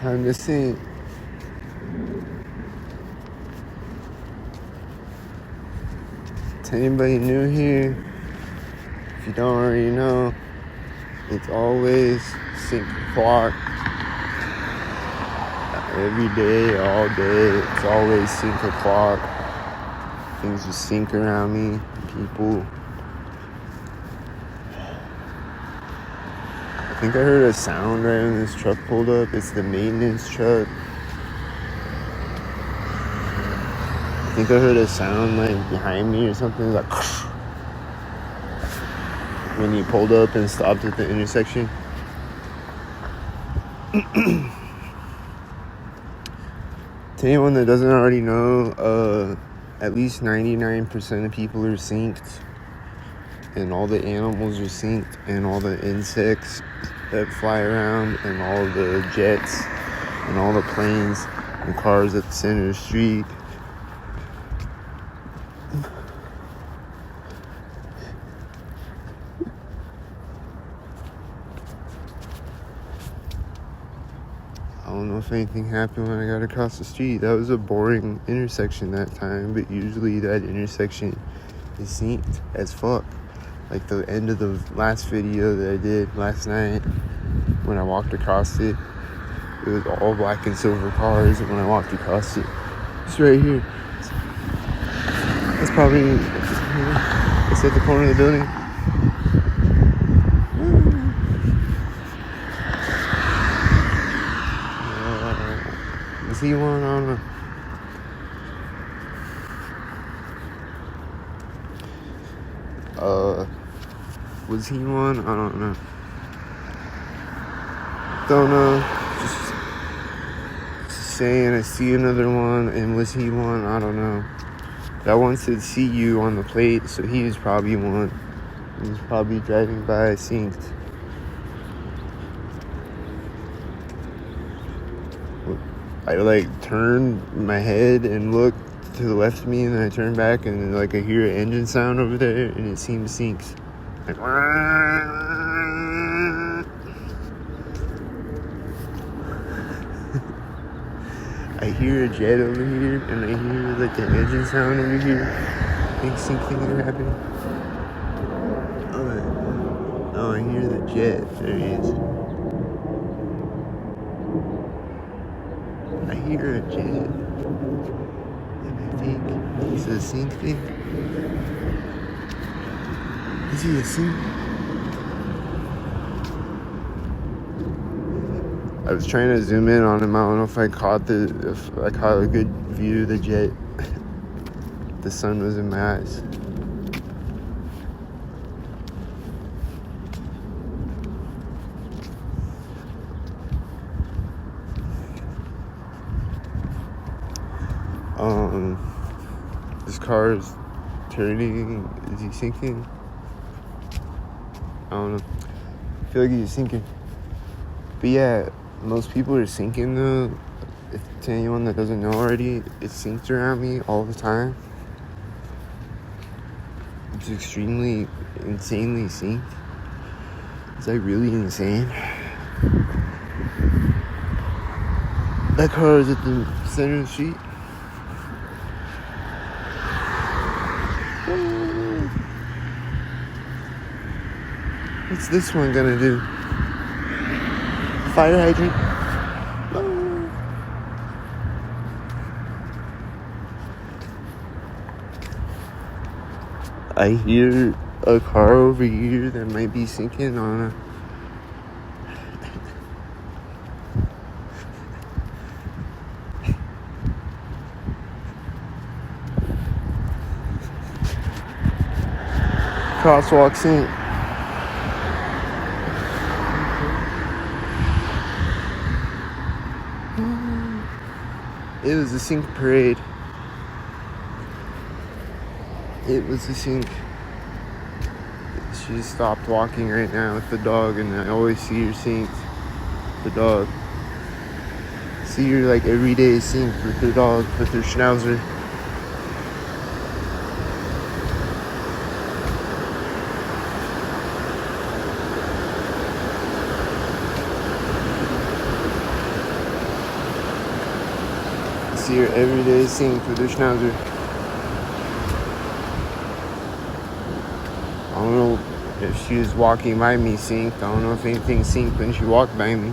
Time to sink. To anybody new here, if you don't already know, it's always sync o'clock. Every day, all day, it's always sync o'clock. Things just sink around me, people. I think I heard a sound right when this truck pulled up. It's the maintenance truck. I think I heard a sound like behind me or something, like when he pulled up and stopped at the intersection. To anyone that doesn't already know, at least 99% of people are synced, and all the animals are synced, and all the insects that fly around, and all the jets, and all the planes and cars at the center of the street. I don't know if anything happened when I got across the street. That was a boring intersection that time, but usually that intersection is synced as fuck. Like the end of the last video that I did last night, when I walked across it, it was all black and silver cars, and when I walked across it, it's right here. It's probably, it's at the corner of the building. Was he one? I don't know. Was he one? I don't know. Don't know. Just saying I see another one, and was he one? I don't know. That one said "see you" on the plate, so he was probably one. He was probably driving by synced. I like turned my head and looked to the left of me, and then I turned back, and then like I hear an engine sound over there, and it seems synced. Like, I hear a jet over here, and I hear like the engine sound over here. I think sync things are happening. Oh, I hear the jet. There he is. I hear a jet. And I think it's a sync thing. Is he a sync? I was trying to zoom in on him. I don't know if I caught a good view of the jet. The sun was in my eyes. This car is turning. Is he sinking? I don't know. I feel like he's sinking. But yeah, most people are sinking though. If to anyone that doesn't know already, it's synced around me all the time. It's extremely, insanely synced. It's like really insane. That car is at the center of the street. What's this one gonna do? Fire hydrant. I hear a car over here that might be sinking on a crosswalk sink. It was a sync parade. It was a sync. She just stopped walking right now with the dog, and I always see her synced. The dog. See her like every day synced with her dog, with her schnauzer. see her every day synced with her schnauzer. I don't know if she was walking by me synced. I don't know if anything synced when she walked by me.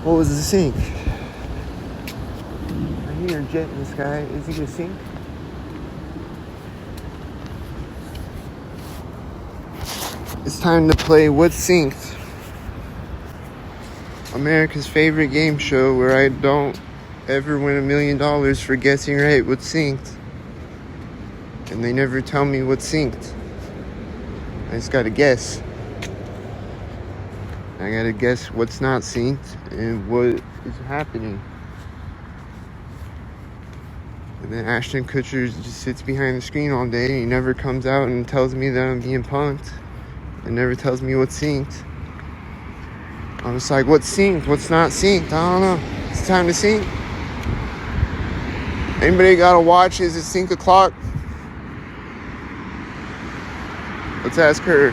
What was the sync? I hear a jet in the sky. Is he gonna sync? It's time to play What's Synced, America's favorite game show where I don't ever win $1 million for guessing right what's synced. And they never tell me what's synced. I just gotta guess. I gotta guess what's not synced and what is happening. And then Ashton Kutcher just sits behind the screen all day and he never comes out and tells me that I'm being punked. And never tells me what's synced. I'm just like, what's synced? What's not synced? I don't know. It's time to sync. Anybody got a watch? Is it sync o'clock? Let's ask her.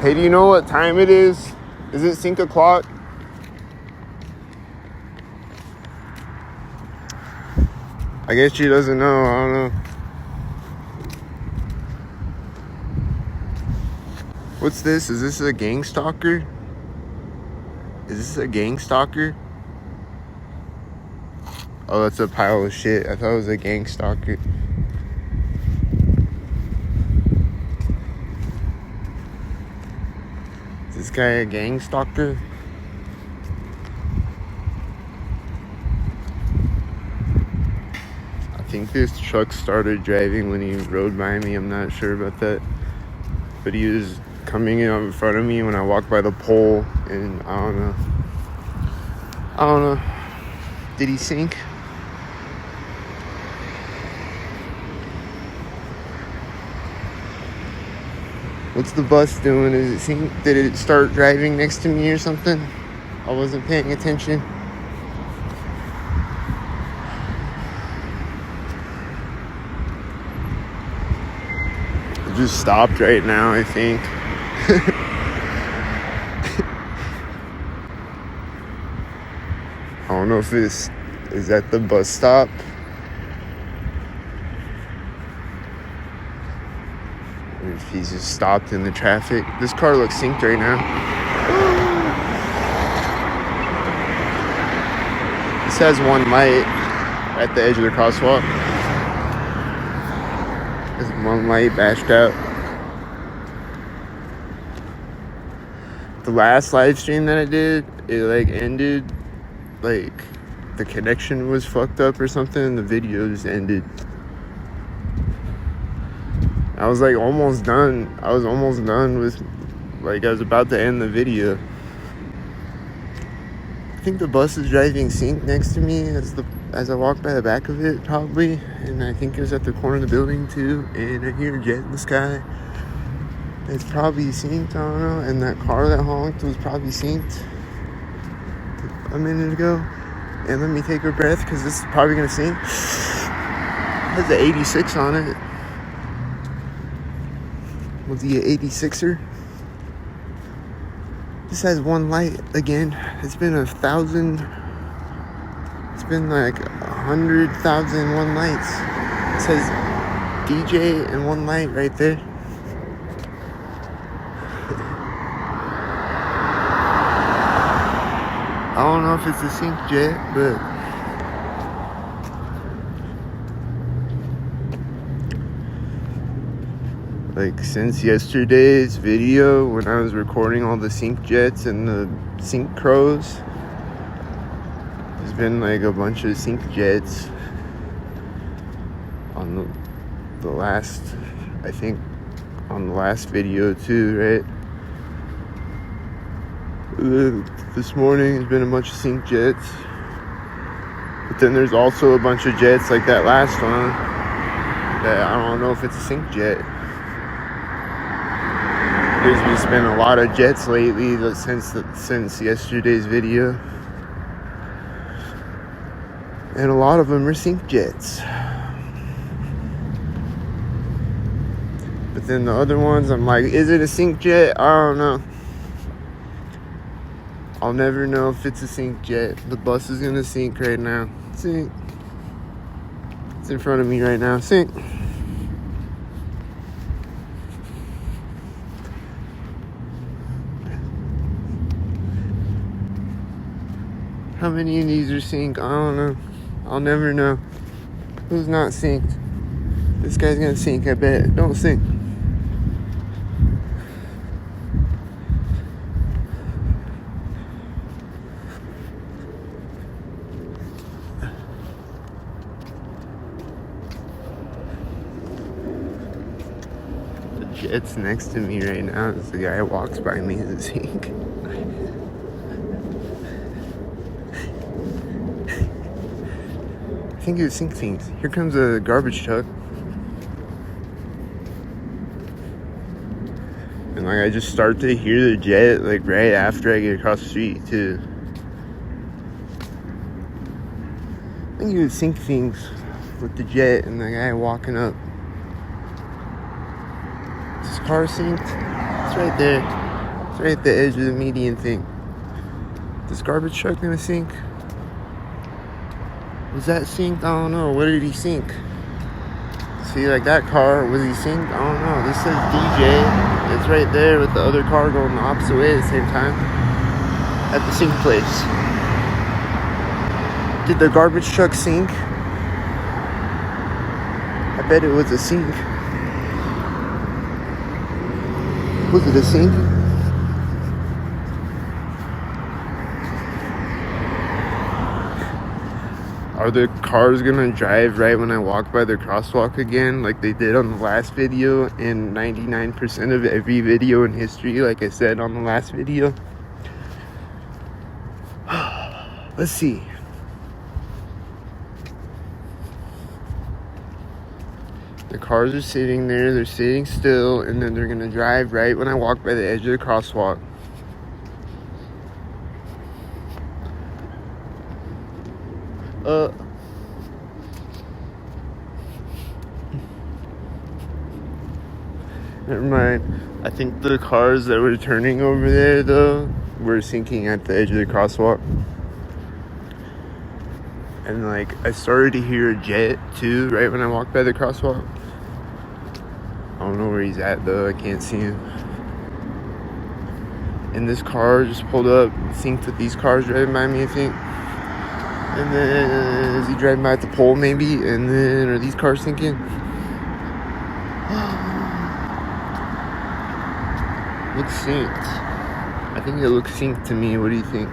Hey, do you know what time it is? Is it sync o'clock? I guess she doesn't know. I don't know. What's this? Is this a gang stalker? Is this a gang stalker? Oh, that's a pile of shit. I thought it was a gang stalker. Is this guy a gang stalker? I think this truck started driving when he rode by me. I'm not sure about that. But he was coming in front of me when I walked by the pole. And I don't know. Did he sync? What's the bus doing? Is it sync? Did it start driving next to me or something? I wasn't paying attention. It just stopped right now, I think. I don't know if it's is at the bus stop. Or if he's just stopped in the traffic. This car looks synced right now. This has one light at the edge of the crosswalk. There's one light bashed out. The last live stream that I did, it ended, the connection was fucked up or something, and the video just ended. I was almost done. I was almost done with, I was about to end the video. I think the bus is driving sync next to me as I walk by the back of it, probably. And I think it was at the corner of the building too. And I hear a jet in the sky. It's probably synced, I don't know. And that car that honked was probably synced a minute ago. And let me take a breath because this is probably gonna sync. It has the 86 on it. Was he an 86er? This has one light again. It's been 1,000. It's been 100,001 lights. It says DJ and one light right there. I don't know if it's a sync jet, but since yesterday's video when I was recording all the sync jets and the sync crows, there's been a bunch of sync jets on the last, I think on the last video too, right? This morning has been a bunch of sync jets, but then there's also a bunch of jets like that last one that I don't know if it's a sync jet. There's just been a lot of jets lately since yesterday's video, and a lot of them are sync jets. But then the other ones, I'm like, is it a sink jet? I don't know. I'll never know if it's a sink jet. The bus is gonna sink right now. Sink. It's in front of me right now. Sink. How many of these are sink? I don't know. I'll never know. Who's not synced? This guy's gonna sink, I bet. Don't sink. The jet's next to me right now. As the guy walks by me as a sink. I think it was sink things. Here comes a garbage truck. And like I just start to hear the jet like right after I get across the street too. I think it was sink things with the jet and the guy walking up. Is this car synced? It's right there. It's right at the edge of the median thing. This garbage truck gonna sink? Was that synced? I don't know. What did he sink? See, like that car, was he synced? I don't know. This says DJ. It's right there with the other car going the opposite way at the same time. At the sink place. Did the garbage truck sink? I bet it was a sink. Was it a sink? Are the cars gonna drive right when I walk by the crosswalk again, like they did on the last video and 99% of every video in history, like I said on the last video? Let's see. The cars are sitting there, they're sitting still, and then they're gonna drive right when I walk by the edge of the crosswalk. Never mind. I think the cars that were turning over there, though, were sinking at the edge of the crosswalk. And, like, I started to hear a jet, too, right when I walked by the crosswalk. I don't know where he's at, though. I can't see him. And this car just pulled up, synced with these cars driving by me, I think. And then, is he driving by at the pole, maybe? And then, are these cars sinking? Looks synced. I think it looks synced to me. What do you think?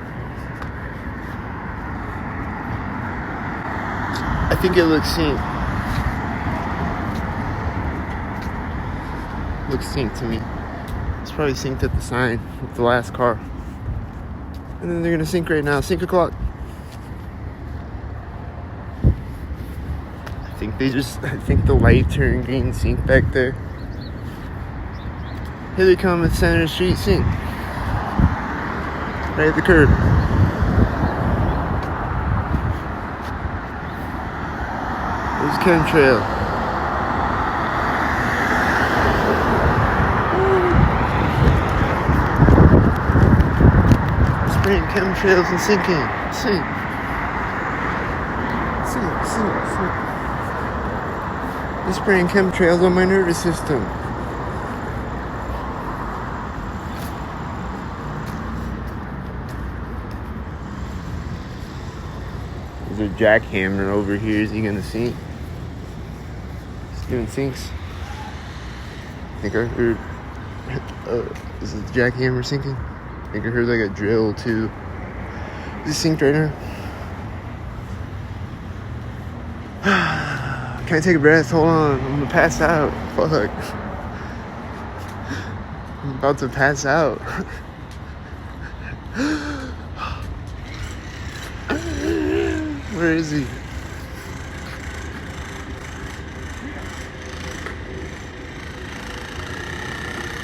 I think it looks synced. Looks synced to me. It's probably synced at the sign with the last car. And then they're gonna sync right now. Sync o'clock. I think the light turned green. Sync back there. Here they come at Center Street. Sync. Right at the curb. There's chemtrail. Spraying chemtrails and sinking. Sink. Sink. They're spraying chemtrails on my nervous system. There's a jackhammer over here. Is he gonna sink? He's doing sinks. I think I heard. Is the jackhammer sinking? I think I heard like a drill too. Is he synced right now? Can I take a breath? Hold on. I'm gonna pass out. Fuck. I'm about to pass out. Where is he?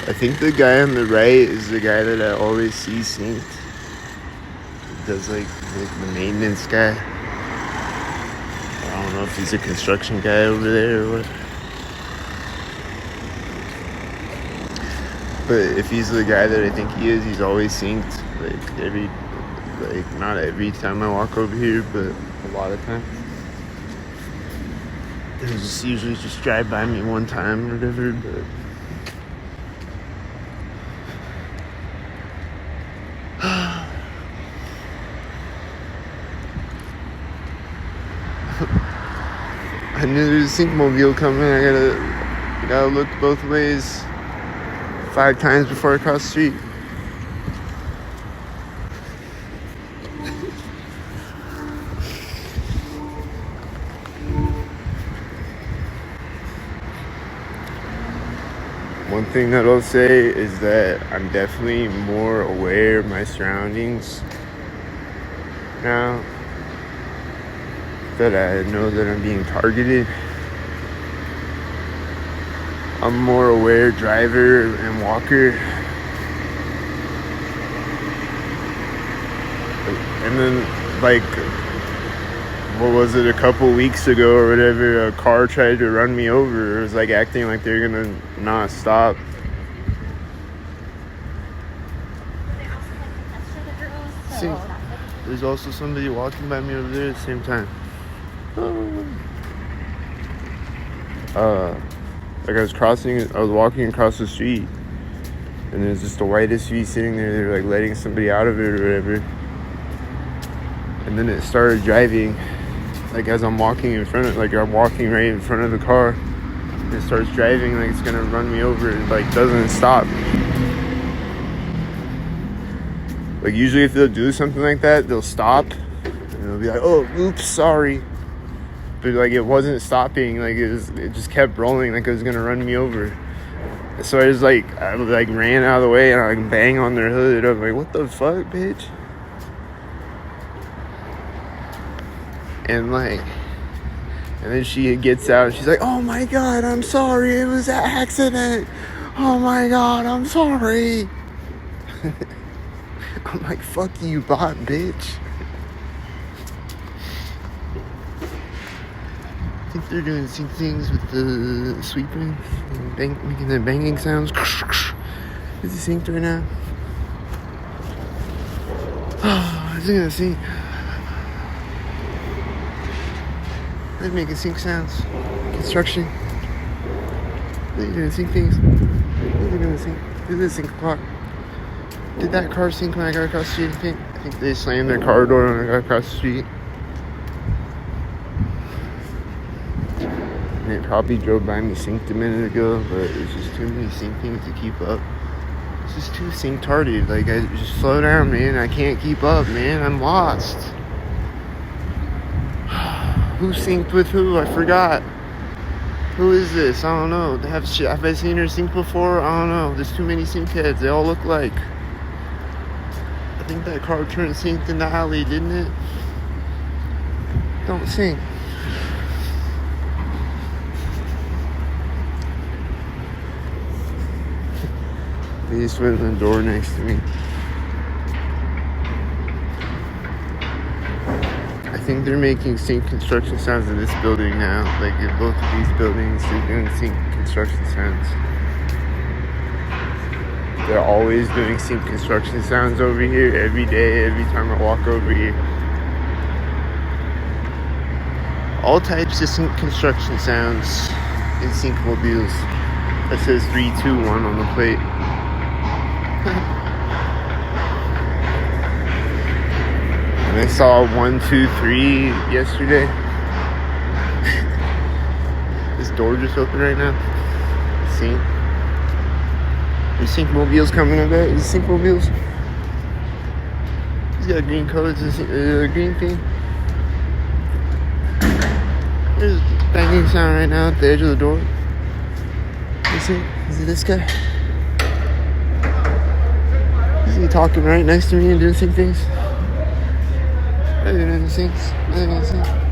I think the guy on the right is the guy that I always see synced. He does like the maintenance guy. I don't know if he's a construction guy over there or what. But if he's the guy that I think he is, he's always synced. Not every time I walk over here, but a lot of times. They just usually just drive by me one time or whatever, but I knew there was a Syncmobile coming. I gotta look both ways 5 times before I cross the street. One thing that I'll say is that I'm definitely more aware of my surroundings now. That I know that I'm being targeted. I'm more aware driver and walker. And then, like, what was it, a couple weeks ago or whatever, a car tried to run me over. It was like acting like they're gonna not stop. See, there's also somebody walking by me over there at the same time. Like I was walking across the street, and there's just a white SUV sitting there. They're like letting somebody out of it or whatever, and then it started driving. Like as I'm walking I'm walking right in front of the car. It starts driving like it's gonna run me over. It like doesn't stop. Like usually if they'll do something like that, they'll stop and they'll be like, "Oh, oops, sorry." But like it wasn't stopping. Like it just kept rolling like it was gonna run me over. So I ran out of the way and I like bang on their hood. I'm like, "What the fuck, bitch?" And then she gets out and she's like, "Oh my god, I'm sorry, it was an accident. Oh my god, I'm sorry." I'm like, "Fuck you, bot, bitch." I think they're doing some things with the sweeping and making the banging sounds. Is it synced right now? Is it gonna sync? They're making sync sounds. Construction. They're gonna sync things. They're gonna sync. Did this sync clock? Did that car sync when I got across the street? I think they slammed their car door when I got across the street. And it probably drove by me synced a minute ago, but it's just too many sync things to keep up. It's just too sync-tarded. Like, I just slow down, man. I can't keep up, man. I'm lost. Who synced with who? I forgot. Who is this? I don't know. Have I seen her sync before? I don't know. There's too many sync heads. They all look like. I think that car turned synced in the alley, didn't it? Don't sync. They just went in the door next to me. I think they're making sync construction sounds in this building now. Like in both of these buildings, they're doing sync construction sounds. They're always doing sync construction sounds over here every day, every time I walk over here. All types of sync construction sounds in Syncaholism. That says 321 on the plate. And I saw 123 yesterday. This door just opened right now. See? There's Syncmobiles coming up there. Is it Syncmobiles? He's got green colors. Is it a green thing? There's a banging sound right now at the edge of the door. Is it this guy? Is he talking right next to me and doing some things? Are they doing the things? Are they doing the things?